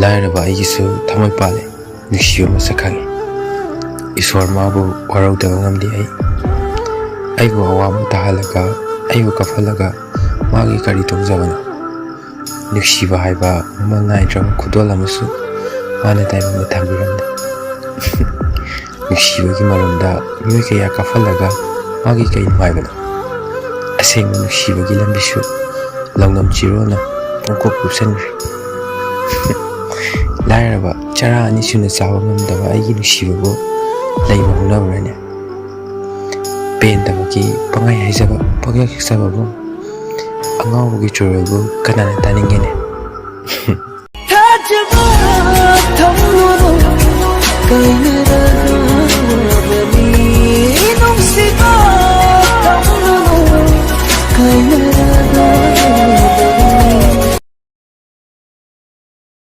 ꯂꯥꯏꯔꯕ ꯑꯩꯒꯤꯁꯨ ꯊꯃꯣꯏ ꯄꯥꯜꯂꯦ ꯅꯨꯡꯁꯤꯕ ꯃꯁꯛ ꯈꯪꯉꯤ ꯏꯁꯣꯔ ꯃꯥꯕꯨ ꯋꯥꯔꯧꯗꯕ ꯉꯝꯗꯦ ꯑꯩꯕꯨ ꯑꯋꯥꯕ ꯇꯥꯍꯜꯂꯒ ꯑꯩꯕꯨ ꯀꯞꯍꯜꯂꯒ ꯃꯥꯒꯤ ꯀꯔꯤ ꯇꯧꯖꯕꯅꯣ ꯅꯨꯡꯁꯤꯕ ꯍꯥꯏꯕ ꯃꯃꯜ ꯅꯥꯏꯗ꯭ꯔꯕ ꯈꯨꯗꯣꯜ ꯑꯃꯁꯨ ꯃꯥꯅ ꯇꯥꯏꯕꯪꯗ ꯊꯝꯕꯤꯔꯝꯂꯦ ꯅꯨꯡꯁꯤꯕꯒꯤ ꯃꯔꯝꯗ ꯃꯤꯑꯣꯏ ꯀꯌꯥ ꯀꯞꯍꯜꯂꯒ ꯃꯥꯒꯤ ꯀꯩ ꯅꯨꯡꯉꯥꯏꯕꯅꯣ ꯑꯁꯦꯡꯕ ꯅꯨꯡꯁꯤꯕꯒꯤ ꯂꯝꯕꯤꯁꯨ ꯂꯧꯅꯝ ꯆꯤꯔꯣꯜꯅ ꯄꯨꯡꯀꯨꯞ ꯀꯨꯞꯁꯟꯈ꯭ꯔꯦ ꯂꯥꯏꯔꯕ ꯆꯔꯥ ꯑꯅꯤ ꯁꯨꯅ ꯆꯥꯕ ꯉꯝꯗꯕ ꯑꯩꯒꯤ ꯅꯨꯡꯁꯤꯕꯕꯨ ꯂꯩꯕ ꯍꯧꯅꯕ꯭ꯔꯅꯦ ꯄꯦꯟꯗꯕꯒꯤ ꯄꯪꯍꯥꯏ ꯍꯥꯏꯖꯕ ꯄꯪꯌꯦꯛ ꯌꯦꯛꯆꯕꯕꯨ ꯑꯉꯥꯎꯕꯒꯤ ꯆꯨꯔꯜꯕꯨ ꯀꯅꯥꯅ ꯇꯥꯅꯤꯡꯒꯦꯅꯦ